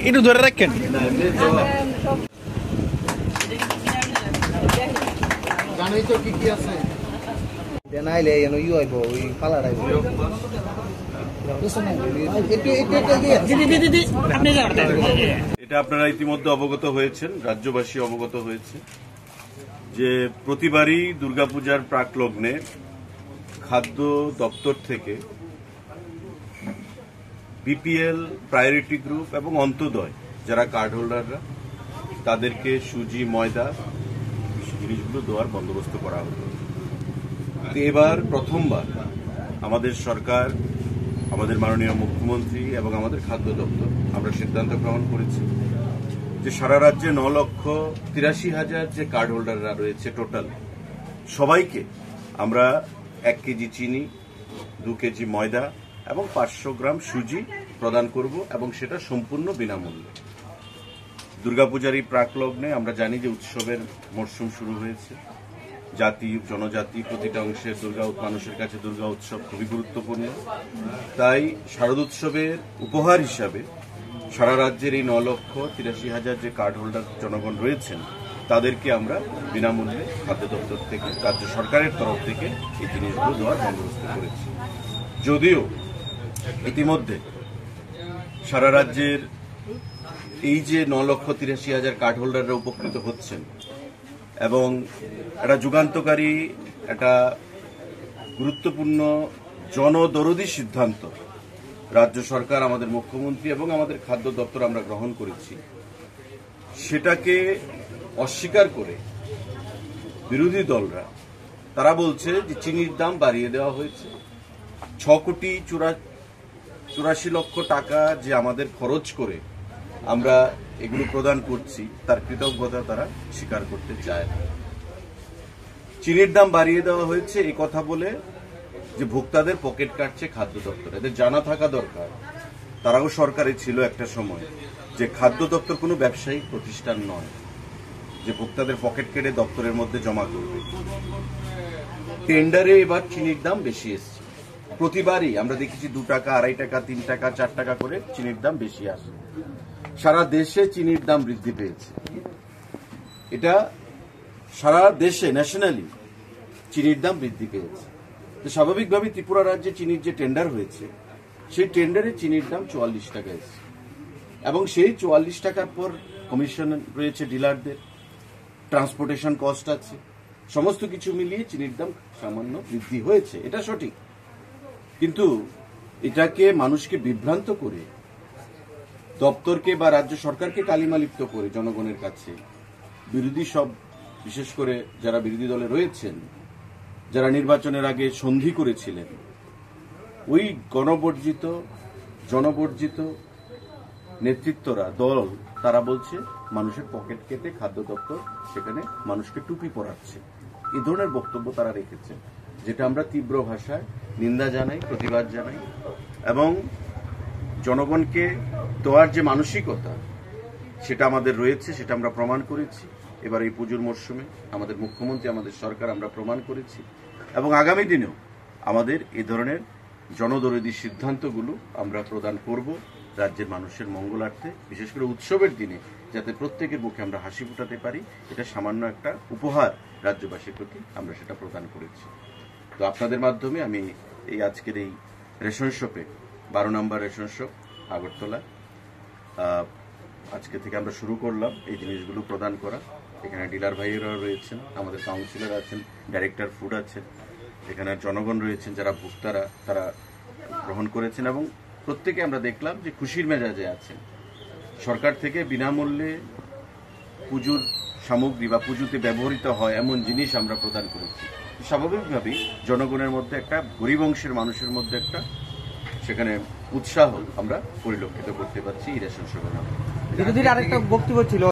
একটু ধরে রাখেন। জানোই তো কি আছে নাইলে আইব ওই পালার আইব এটা আপনারা ইতিমধ্যে অবগত হয়েছেন, রাজ্যবাসী অবগত হয়েছে যে প্রতিবারই দুর্গাপূজার প্রাকলগ্নে খাদ্য দপ্তর থেকে বিপিএল, প্রায়োরিটি গ্রুপ এবং অন্তোদয় যারা কার্ড হোল্ডাররা তাদেরকে সুজি, ময়দা জিনিসগুলো দেওয়ার বন্দোবস্ত করা হতো। এবার প্রথমবার আমাদের সরকার, আমাদের মাননীয় মুখ্যমন্ত্রী এবং আমাদের খাদ্য দপ্তর আমরা সিদ্ধান্ত গ্রহণ করেছি যে সারা রাজ্যে 9,83,000 যে কার্ড হোল্ডাররা রয়েছে টোটাল সবাইকে আমরা 1 কেজি চিনি, 2 কেজি ময়দা এবং 500 গ্রাম সুজি প্রদান করব এবং সেটা সম্পূর্ণ বিনামূল্যে। দুর্গাপূজার এই প্রাকলগ্নে আমরা জানি যে উৎসবের মরশুম শুরু হয়েছে। জাতি, জনজাতি প্রতিটা অংশের মানুষের কাছে দুর্গা উৎসব খুবই গুরুত্বপূর্ণ। তাই শারদোৎসবের উপহার হিসাবে সারা রাজ্যের এই 9,83,000 যে কার্ড হোল্ডার জনগণ রয়েছেন তাদেরকে আমরা বিনামূল্যে খাদ্য দপ্তর থেকে, রাজ্য সরকারের তরফ থেকে এই জিনিসগুলো দেওয়ার বন্দোবস্ত করেছি। যদিও ইতিমধ্যে সারা রাজ্যের এই যে 9,83,000 কার্ড হোল্ডাররা উপকৃত হচ্ছেন এবং একটা যুগান্তকারী, একটা গুরুত্বপূর্ণ জনদরদী সিদ্ধান্ত রাজ্য সরকার, আমাদের মুখ্যমন্ত্রী এবং আমাদের খাদ্য দপ্তর আমরা গ্রহণ করেছি, সেটাকে অস্বীকার করে বিরোধী দলরা তারা বলছে যে চিনির দাম বাড়িয়ে দেওয়া হয়েছে। 6,84,00,000 টাকা যে আমাদের খরচ করে আমরা এগুলো প্রদান করছি তার কৃতজ্ঞতা তারা স্বীকার করতে চায় না। চিনির দাম বাড়িয়ে দেওয়া হয়েছে এই কথা বলে যে ভোক্তাদের পকেট কাটছে খাদ্য দপ্তর। এদের জানা থাকা দরকার, তারাও সরকারে ছিল একটা সময়, যে খাদ্য দপ্তর কোনো ব্যবসায়িক প্রতিষ্ঠান নয় যে ভোক্তাদের পকেট কেটে দপ্তরের মধ্যে জমা করবে। টেন্ডারে এবার চিনির দাম বেশি এসছে। প্রতিবারই আমরা দেখেছি 2 টাকা, 2.5 টাকা, 3 টাকা, 4 টাকা করে চিনির দাম বেশি আসে। সারা দেশে চিনির দাম বৃদ্ধি পেয়েছে। এটা সারা দেশে ন্যাশনালি চিনির দাম বৃদ্ধি পেয়েছে। তো স্বাভাবিকভাবে ত্রিপুরা রাজ্যে চিনির যে টেন্ডার হয়েছে সেই টেন্ডারে চিনির দাম 44 টাকা এসেছে এবং সেই 44 টাকার পর কমিশন রয়েছে ডিলারদের, ট্রান্সপোর্টেশন কস্ট আছে, সমস্ত কিছু মিলিয়ে চিনির দাম সামান্য বৃদ্ধি হয়েছে, এটা সঠিক। কিন্তু এটাকে মানুষকে বিভ্রান্ত করে, দপ্তরকে বা রাজ্য সরকারকে কালিমালিপ্ত করে জনগণের কাছে বিরোধী সব, বিশেষ করে যারা বিরোধী দলে রয়েছেন, যারা নির্বাচনের আগে সন্ধি করেছিলেন, ওই জনবর্জিত নেতৃত্বরা, দল, তারা বলছে মানুষের পকেট কেটে খাদ্য দপ্তর সেখানে মানুষকে টুপি পরাচ্ছে। এই ধরনের বক্তব্য তারা রেখেছে, যেটা আমরা তীব্র ভাষায় নিন্দা জানাই, প্রতিবাদ জানাই এবং জনগণকে দেওয়ার যে মানসিকতা সেটা আমাদের রয়েছে সেটা আমরা প্রমাণ করেছি। এবার এই পুজোর মরশুমে আমাদের মুখ্যমন্ত্রী, আমাদের সরকার আমরা প্রমাণ করেছি এবং আগামী দিনেও আমাদের এই ধরনের জনদরদী সিদ্ধান্তগুলো আমরা প্রদান করব রাজ্যের মানুষের মঙ্গলার্থে, বিশেষ করে উৎসবের দিনে যাতে প্রত্যেকের মুখে আমরা হাসি ফোটাতে পারি। এটা সামান্য একটা উপহার রাজ্যবাসীর প্রতি আমরা সেটা প্রদান করেছি। তো আপনাদের মাধ্যমে আমি এই আজকের এই রেশন শপে 12 নম্বর রেশন শপ আগরতলা, আজকে থেকে আমরা শুরু করলাম এই জিনিসগুলো প্রদান করা। এখানে ডিলার ভাইয়েরাও রয়েছেন, আমাদের কাউন্সিলর আছেন, ডাইরেক্টর ফুড আছেন, এখানে জনগণ রয়েছেন যারা ভোক্তারা, তারা গ্রহণ করেছেন এবং প্রত্যেকে আমরা দেখলাম যে খুশির মেজাজে আছেন। সরকার থেকে বিনামূল্যে পুজোর সামগ্রী বা পুজোতে ব্যবহৃত হয় এমন জিনিস আমরা প্রদান করেছি। স্বাভাবিকভাবেই জনগণের মধ্যে, একটা গরিব অংশের মানুষের মধ্যে একটা সেখানে উৎসাহ আমরা পরিলক্ষিত করতে পারছি এই রেশন শপের নামে। ধীরে ধীরে আরেকটা বক্তব্য ছিল।